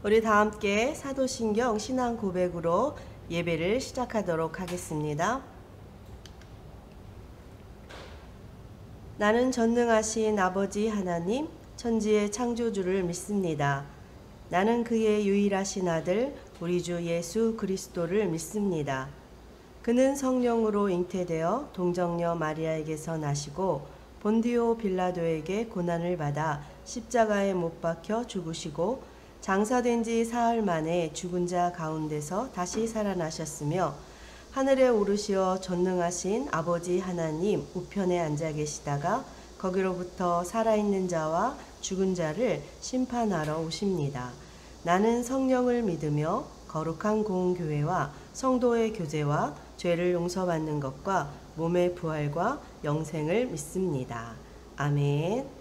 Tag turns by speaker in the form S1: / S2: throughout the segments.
S1: 우리 다 함께 사도신경 신앙 고백으로 예배를 시작하도록 하겠습니다. 나는 전능하신 아버지 하나님, 천지의 창조주를 믿습니다. 나는 그의 유일하신 아들, 우리 주 예수 그리스도를 믿습니다. 그는 성령으로 잉태되어 동정녀 마리아에게서 나시고 본디오 빌라도에게 고난을 받아 십자가에 못 박혀 죽으시고 장사된 지 사흘 만에 죽은 자 가운데서 다시 살아나셨으며 하늘에 오르시어 전능하신 아버지 하나님 우편에 앉아 계시다가 거기로부터 살아있는 자와 죽은 자를 심판하러 오십니다. 나는 성령을 믿으며 거룩한 공교회와 성도의 교제와 죄를 용서받는 것과 몸의 부활과 영생을 믿습니다. 아멘.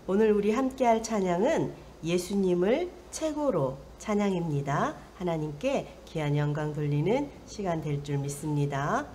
S1: 오늘 우리 함께할 찬양은 예수님을 최고로 찬양입니다. 하나님께 귀한 영광 돌리는 시간 될 줄 믿습니다.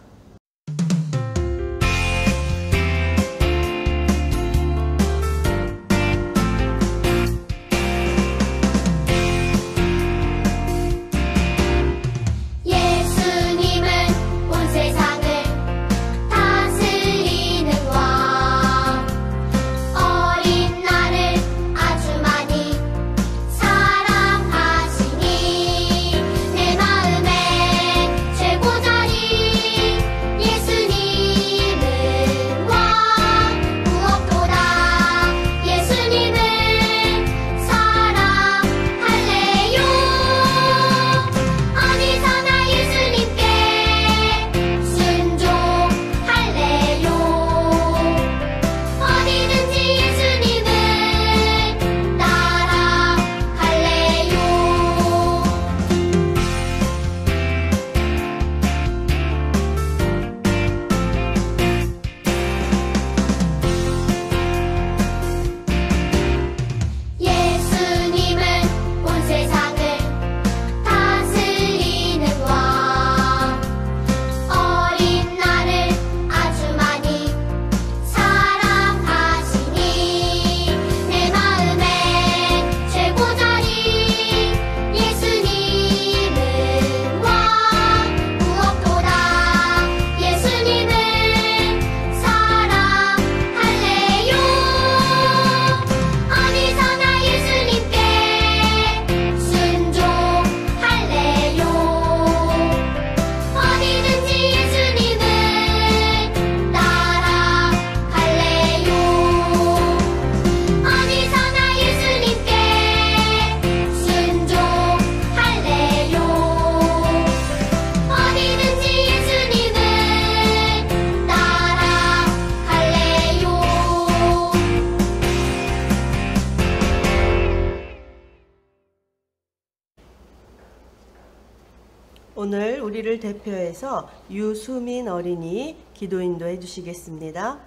S1: 오늘 우리를 대표해서 유수민 어린이 기도 인도해 주시겠습니다.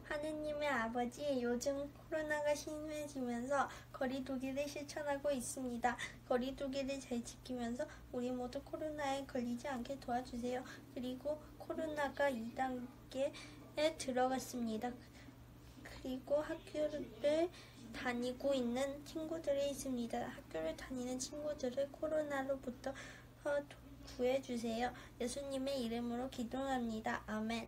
S2: 하느님의 아버지, 요즘 코로나가 심해지면서 거리두기를 실천하고 있습니다. 거리두기를 잘 지키면서 우리 모두 코로나에 걸리지 않게 도와주세요. 그리고 코로나가 2단계에 들어갔습니다. 그리고 학교를 다니고 있는 친구들이 있습니다. 학교를 다니는 친구들을 코로나로부터 구해주세요. 예수님의 이름으로 기도합니다. 아멘.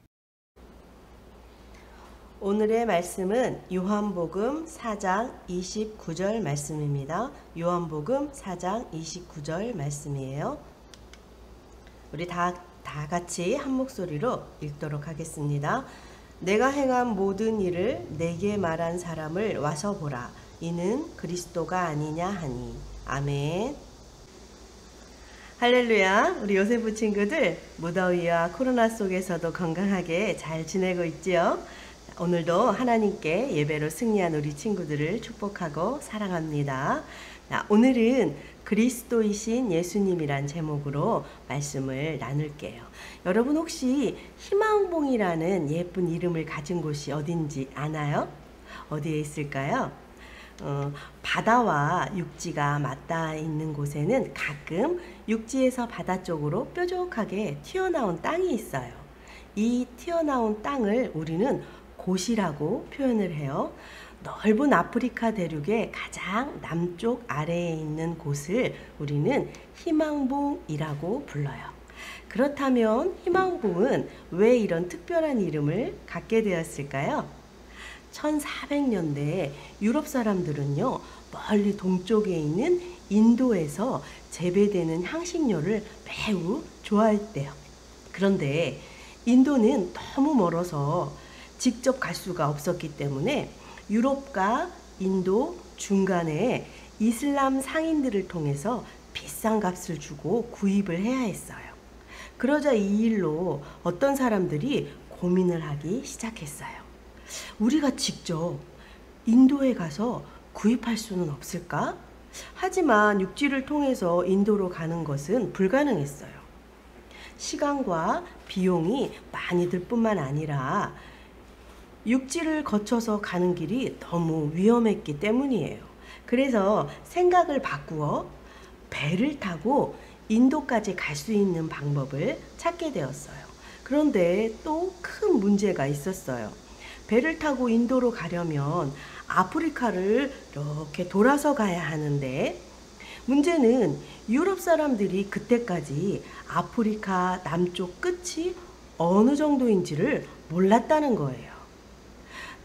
S1: 오늘의 말씀은 요한복음 4장 29절 말씀입니다. 요한복음 4장 29절 말씀이에요. 우리 다 같이 한 목소리로 읽도록 하겠습니다. 내가 행한 모든 일을 내게 말한 사람을 와서 보라. 이는 그리스도가 아니냐 하니. 아멘. 할렐루야. 우리 요세프 친구들 무더위와 코로나 속에서도 건강하게 잘 지내고 있지요? 오늘도 하나님께 예배로 승리한 우리 친구들을 축복하고 사랑합니다. 오늘은 그리스도이신 예수님이란 제목으로 말씀을 나눌게요. 여러분 혹시 희망봉이라는 예쁜 이름을 가진 곳이 어딘지 아나요? 어디에 있을까요? 바다와 육지가 맞닿아 있는 곳에는 가끔 육지에서 바다 쪽으로 뾰족하게 튀어나온 땅이 있어요. 이 튀어나온 땅을 우리는 곳이라고 표현을 해요. 넓은 아프리카 대륙의 가장 남쪽 아래에 있는 곳을 우리는 희망봉이라고 불러요. 그렇다면 희망봉은 왜 이런 특별한 이름을 갖게 되었을까요? 1400년대에 유럽 사람들은요, 멀리 동쪽에 있는 인도에서 재배되는 향신료를 매우 좋아했대요. 그런데 인도는 너무 멀어서 직접 갈 수가 없었기 때문에 유럽과 인도 중간에 이슬람 상인들을 통해서 비싼 값을 주고 구입을 해야 했어요. 그러자 이 일로 어떤 사람들이 고민을 하기 시작했어요. 우리가 직접 인도에 가서 구입할 수는 없을까? 하지만 육지를 통해서 인도로 가는 것은 불가능했어요. 시간과 비용이 많이 들 뿐만 아니라 육지를 거쳐서 가는 길이 너무 위험했기 때문이에요. 그래서 생각을 바꾸어 배를 타고 인도까지 갈 수 있는 방법을 찾게 되었어요. 그런데 또 큰 문제가 있었어요. 배를 타고 인도로 가려면 아프리카를 이렇게 돌아서 가야 하는데, 문제는 유럽 사람들이 그때까지 아프리카 남쪽 끝이 어느 정도인지를 몰랐다는 거예요.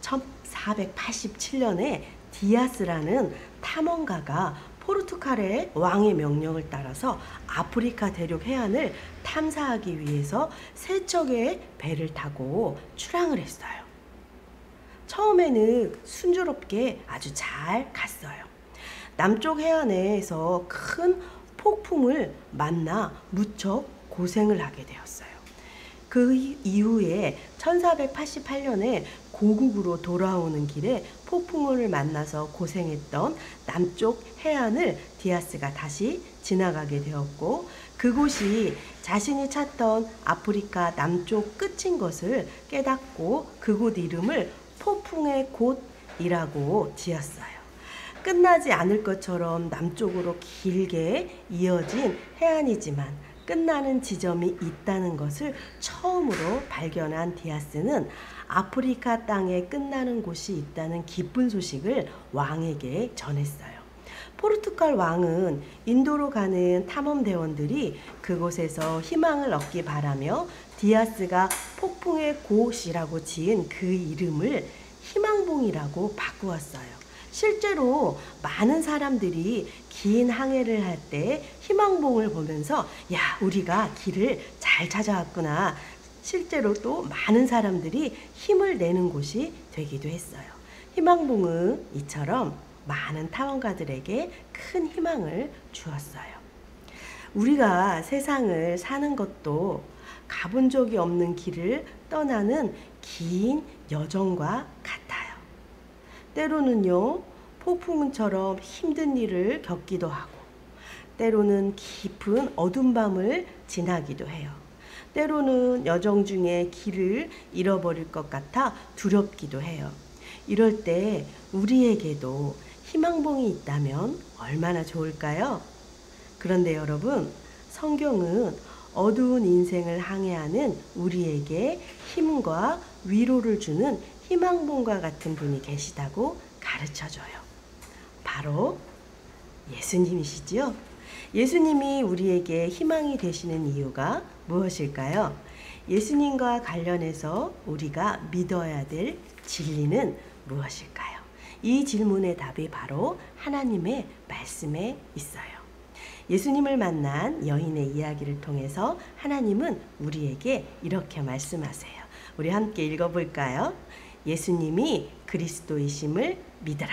S1: 1487년에 디아스라는 탐험가가 포르투갈의 왕의 명령을 따라서 아프리카 대륙 해안을 탐사하기 위해서 세 척의 배를 타고 출항을 했어요. 처음에는 순조롭게 아주 잘 갔어요. 남쪽 해안에서 큰 폭풍을 만나 무척 고생을 하게 되었어요. 그 이후에 1488년에 고국으로 돌아오는 길에 폭풍우를 만나서 고생했던 남쪽 해안을 디아스가 다시 지나가게 되었고, 그곳이 자신이 찾던 아프리카 남쪽 끝인 것을 깨닫고 그곳 이름을 폭풍의 곳이라고 지었어요. 끝나지 않을 것처럼 남쪽으로 길게 이어진 해안이지만 끝나는 지점이 있다는 것을 처음으로 발견한 디아스는 아프리카 땅에 끝나는 곳이 있다는 기쁜 소식을 왕에게 전했어요. 포르투갈 왕은 인도로 가는 탐험대원들이 그곳에서 희망을 얻기 바라며 디아스가 폭풍의 곳이라고 지은 그 이름을 희망봉이라고 바꾸었어요. 실제로 많은 사람들이 긴 항해를 할 때 희망봉을 보면서 야, 우리가 길을 잘 찾아왔구나. 실제로 또 많은 사람들이 힘을 내는 곳이 되기도 했어요. 희망봉은 이처럼 많은 탐험가들에게 큰 희망을 주었어요. 우리가 세상을 사는 것도 가본 적이 없는 길을 떠나는 긴 여정과 같아요. 때로는요, 폭풍처럼 힘든 일을 겪기도 하고, 때로는 깊은 어두운 밤을 지나기도 해요. 때로는 여정 중에 길을 잃어버릴 것 같아 두렵기도 해요. 이럴 때 우리에게도 희망봉이 있다면 얼마나 좋을까요? 그런데 여러분, 성경은 어두운 인생을 항해하는 우리에게 힘과 위로를 주는 희망봉과 같은 분이 계시다고 가르쳐줘요. 바로 예수님이시지요. 예수님이 우리에게 희망이 되시는 이유가 무엇일까요? 예수님과 관련해서 우리가 믿어야 될 진리는 무엇일까요? 이 질문의 답이 바로 하나님의 말씀에 있어요. 예수님을 만난 여인의 이야기를 통해서 하나님은 우리에게 이렇게 말씀하세요. 우리 함께 읽어볼까요? 예수님이 그리스도이심을 믿으라.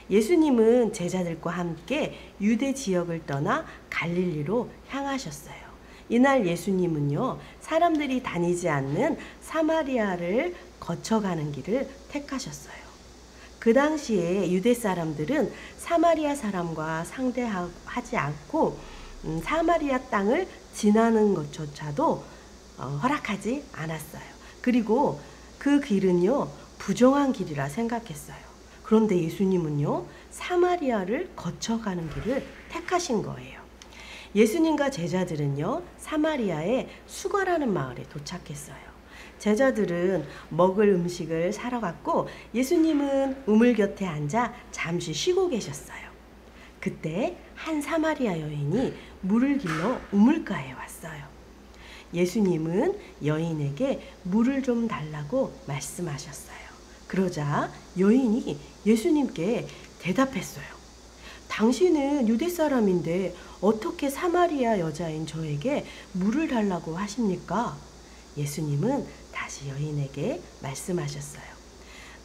S1: 예수님은 제자들과 함께 유대 지역을 떠나 갈릴리로 향하셨어요. 이날 예수님은요, 사람들이 다니지 않는 사마리아를 거쳐가는 길을 택하셨어요. 그 당시에 유대 사람들은 사마리아 사람과 상대하지 않고 사마리아 땅을 지나는 것조차도 허락하지 않았어요. 그리고 그 길은요, 부정한 길이라 생각했어요. 그런데 예수님은요, 사마리아를 거쳐가는 길을 택하신 거예요. 예수님과 제자들은요, 사마리아의 수가라는 마을에 도착했어요. 제자들은 먹을 음식을 사러 갔고 예수님은 우물 곁에 앉아 잠시 쉬고 계셨어요. 그때 한 사마리아 여인이 물을 길러 우물가에 왔어요. 예수님은 여인에게 물을 좀 달라고 말씀하셨어요. 그러자 여인이 예수님께 대답했어요. 당신은 유대 사람인데 어떻게 사마리아 여자인 저에게 물을 달라고 하십니까? 예수님은 다시 여인에게 말씀하셨어요.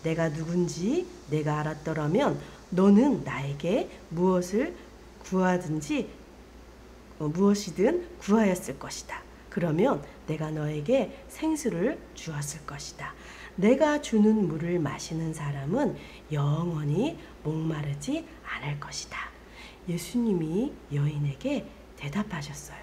S1: 내가 누군지 내가 알았더라면 너는 나에게 무엇이든 구하였을 것이다. 그러면 내가 너에게 생수를 주었을 것이다. 내가 주는 물을 마시는 사람은 영원히 목마르지 않을 것이다. 예수님이 여인에게 대답하셨어요.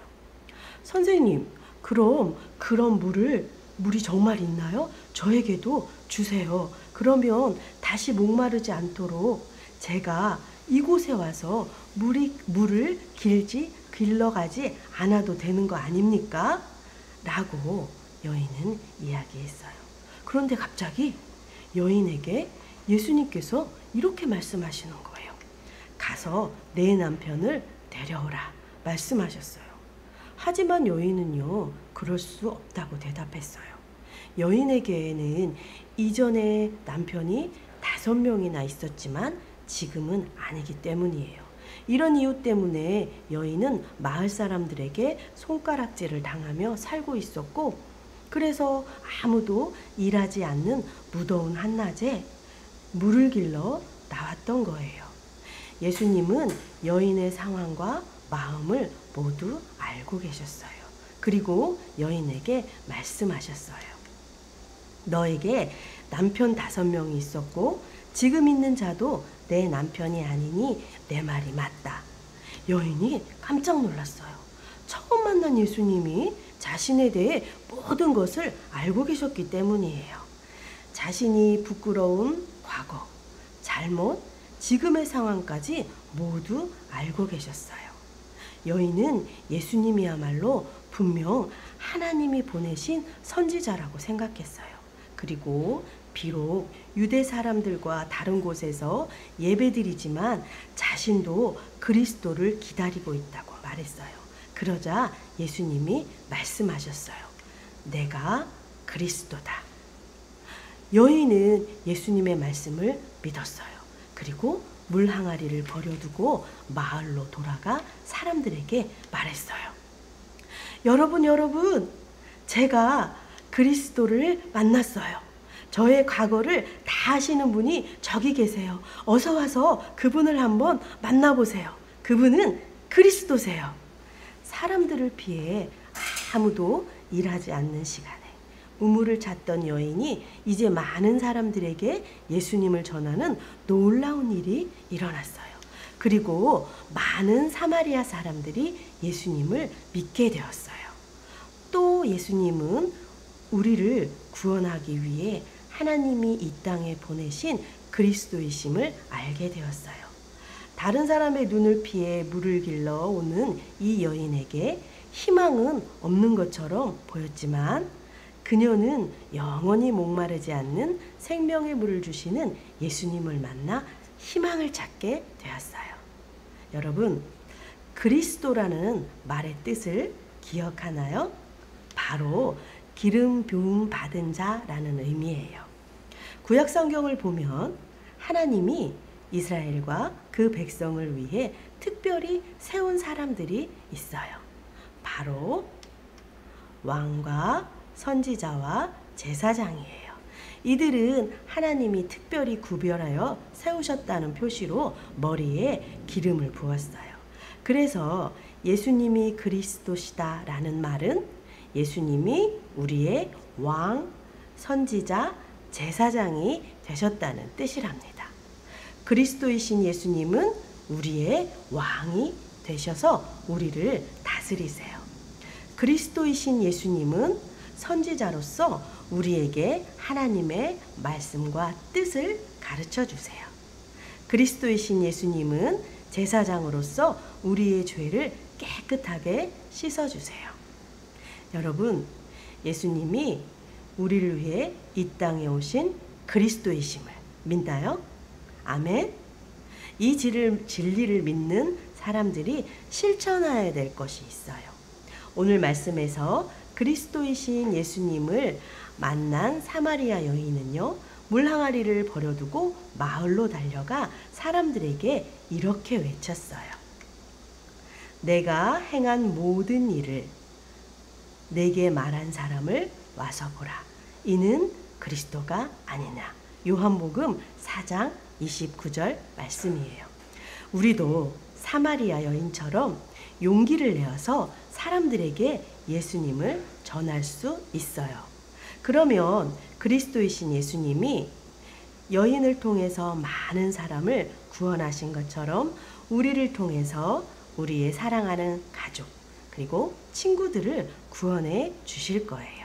S1: 선생님, 그럼 그런 물이 정말 있나요? 저에게도 주세요. 그러면 다시 목마르지 않도록 제가 이곳에 와서 물을 길러가지 않아도 되는 거 아닙니까? 라고 여인은 이야기했어요. 그런데 갑자기 여인에게 예수님께서 이렇게 말씀하시는 거예요. 가서 내 남편을 데려오라 말씀하셨어요. 하지만 여인은요, 그럴 수 없다고 대답했어요. 여인에게는 이전에 남편이 5명이나 있었지만 지금은 아니기 때문이에요. 이런 이유 때문에 여인은 마을 사람들에게 손가락질을 당하며 살고 있었고, 그래서 아무도 일하지 않는 무더운 한낮에 물을 길러 나왔던 거예요. 예수님은 여인의 상황과 마음을 모두 알고 계셨어요. 그리고 여인에게 말씀하셨어요. 너에게 남편 5명이 있었고 지금 있는 자도 내 남편이 아니니 내 말이 맞다. 여인이 깜짝 놀랐어요. 처음 만난 예수님이 자신에 대해 모든 것을 알고 계셨기 때문이에요. 자신이 부끄러운 과거, 잘못, 지금의 상황까지 모두 알고 계셨어요. 여인은 예수님이야말로 분명 하나님이 보내신 선지자라고 생각했어요. 그리고 비록 유대 사람들과 다른 곳에서 예배드리지만 자신도 그리스도를 기다리고 있다고 말했어요. 그러자 예수님이 말씀하셨어요. 내가 그리스도다. 여인은 예수님의 말씀을 믿었어요. 그리고 물 항아리를 버려두고 마을로 돌아가 사람들에게 말했어요. 여러분, 제가 그리스도를 만났어요. 저의 과거를 다 아시는 분이 저기 계세요. 어서 와서 그분을 한번 만나보세요. 그분은 그리스도세요. 사람들을 피해 아무도 일하지 않는 시간에 우물을 찾던 여인이 이제 많은 사람들에게 예수님을 전하는 놀라운 일이 일어났어요. 그리고 많은 사마리아 사람들이 예수님을 믿게 되었어요. 또 예수님은 우리를 구원하기 위해 하나님이 이 땅에 보내신 그리스도이심을 알게 되었어요. 다른 사람의 눈을 피해 물을 길러 오는 이 여인에게 희망은 없는 것처럼 보였지만 그녀는 영원히 목마르지 않는 생명의 물을 주시는 예수님을 만나 희망을 찾게 되었어요. 여러분, 그리스도라는 말의 뜻을 기억하나요? 바로 기름 부음 받은 자라는 의미예요. 구약 성경을 보면 하나님이 이스라엘과 그 백성을 위해 특별히 세운 사람들이 있어요. 바로 왕과 선지자와 제사장이에요. 이들은 하나님이 특별히 구별하여 세우셨다는 표시로 머리에 기름을 부었어요. 그래서 예수님이 그리스도시다라는 말은 예수님이 우리의 왕, 선지자, 제사장이 되셨다는 뜻이랍니다. 그리스도이신 예수님은 우리의 왕이 되셔서 우리를 다스리세요. 그리스도이신 예수님은 선지자로서 우리에게 하나님의 말씀과 뜻을 가르쳐 주세요. 그리스도이신 예수님은 제사장으로서 우리의 죄를 깨끗하게 씻어 주세요. 여러분, 예수님이 우리를 위해 이 땅에 오신 그리스도이심을 믿나요? 아멘. 이 진리를 믿는 사람들이 실천해야 될 것이 있어요. 오늘 말씀에서 그리스도이신 예수님을 만난 사마리아 여인은요, 물 항아리를 버려두고 마을로 달려가 사람들에게 이렇게 외쳤어요. 내가 행한 모든 일을 내게 말한 사람을 와서 보라. 이는 그리스도가 아니냐. 요한복음 4장 29절 말씀이에요. 우리도 사마리아 여인처럼 용기를 내어서 사람들에게 예수님을 전할 수 있어요. 그러면 그리스도이신 예수님이 여인을 통해서 많은 사람을 구원하신 것처럼 우리를 통해서 우리의 사랑하는 가족 그리고 친구들을 구원해 주실 거예요.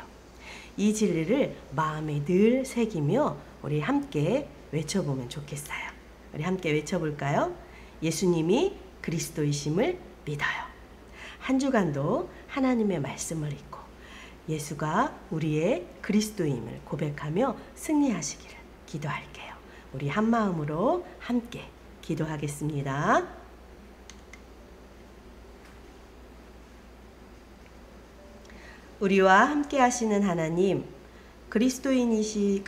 S1: 이 진리를 마음에 늘 새기며 우리 함께 외쳐보면 좋겠어요. 우리 함께 외쳐볼까요? 예수님이 그리스도이심을 믿어요. 한 주간도 하나님의 말씀을 읽고 예수가 우리의 그리스도임을 고백하며 승리하시기를 기도할게요. 우리 한 마음으로 함께 기도하겠습니다. 우리와 함께 하시는 하나님, 그리스도이신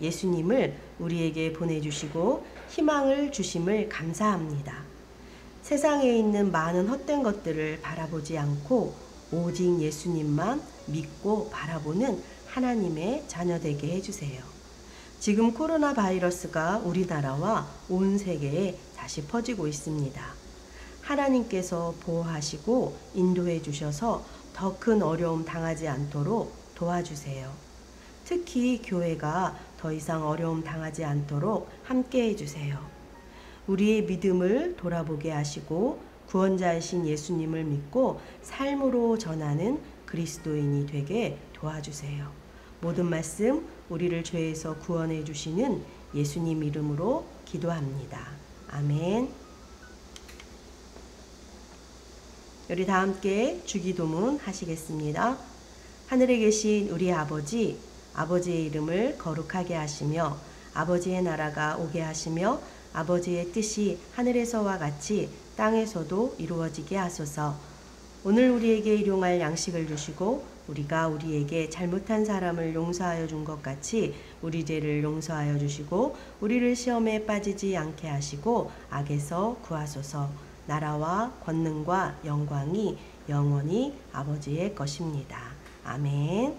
S1: 예수님을 우리에게 보내주시고 희망을 주심을 감사합니다. 세상에 있는 많은 헛된 것들을 바라보지 않고 오직 예수님만 믿고 바라보는 하나님의 자녀 되게 해주세요. 지금 코로나 바이러스가 우리나라와 온 세계에 다시 퍼지고 있습니다. 하나님께서 보호하시고 인도해 주셔서 더 큰 어려움 당하지 않도록 도와주세요. 특히 교회가 더 이상 어려움 당하지 않도록 함께 해주세요. 우리의 믿음을 돌아보게 하시고 구원자이신 예수님을 믿고 삶으로 전하는 그리스도인이 되게 도와주세요. 모든 말씀 우리를 죄에서 구원해 주시는 예수님 이름으로 기도합니다. 아멘. 우리 다 함께 주기도문 하시겠습니다. 하늘에 계신 우리 아버지, 아버지의 이름을 거룩하게 하시며 아버지의 나라가 오게 하시며 아버지의 뜻이 하늘에서와 같이 땅에서도 이루어지게 하소서. 오늘 우리에게 일용할 양식을 주시고 우리가 우리에게 잘못한 사람을 용서하여 준 것 같이 우리 죄를 용서하여 주시고 우리를 시험에 빠지지 않게 하시고 악에서 구하소서. 나라와 권능과 영광이 영원히 아버지의 것입니다. 아멘.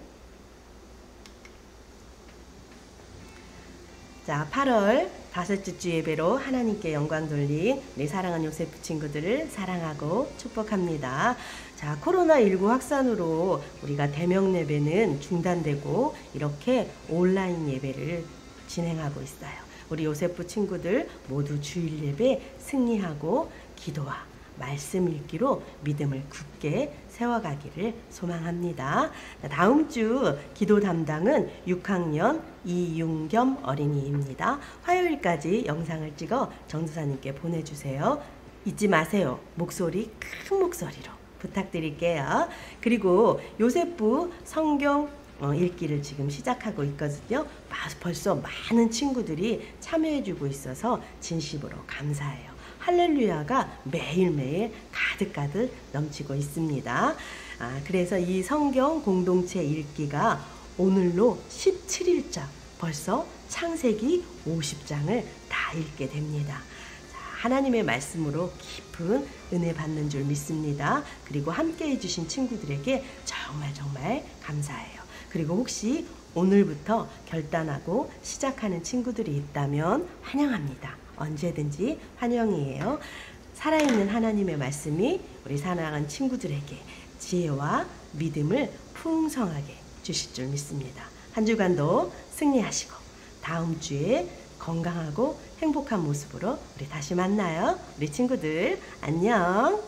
S1: 자, 8월 다섯째 주 예배로 하나님께 영광 돌린 우리 사랑하는 요세프 친구들을 사랑하고 축복합니다. 자, 코로나19 확산으로 우리가 대명 예배는 중단되고 이렇게 온라인 예배를 진행하고 있어요. 우리 요세프 친구들 모두 주일 예배 승리하고 기도와 말씀 읽기로 믿음을 굳게 세워가기를 소망합니다. 다음 주 기도 담당은 6학년 이윤겸 어린이입니다. 화요일까지 영상을 찍어 정도사님께 보내주세요. 잊지 마세요. 목소리 큰 목소리로 부탁드릴게요. 그리고 요세프 성경 읽기를 지금 시작하고 있거든요. 벌써 많은 친구들이 참여해주고 있어서 진심으로 감사해요. 할렐루야가 매일매일 가득가득 넘치고 있습니다. 그래서 이 성경 공동체 읽기가 오늘로 17일차, 벌써 창세기 50장을 다 읽게 됩니다. 하나님의 말씀으로 깊은 은혜 받는 줄 믿습니다. 그리고 함께 해주신 친구들에게 정말 감사해요. 그리고 혹시 오늘부터 결단하고 시작하는 친구들이 있다면 환영합니다. 언제든지 환영이에요. 살아있는 하나님의 말씀이 우리 사랑하는 친구들에게 지혜와 믿음을 풍성하게 주실 줄 믿습니다. 한 주간도 승리하시고 다음 주에 건강하고 행복한 모습으로 우리 다시 만나요. 우리 친구들 안녕.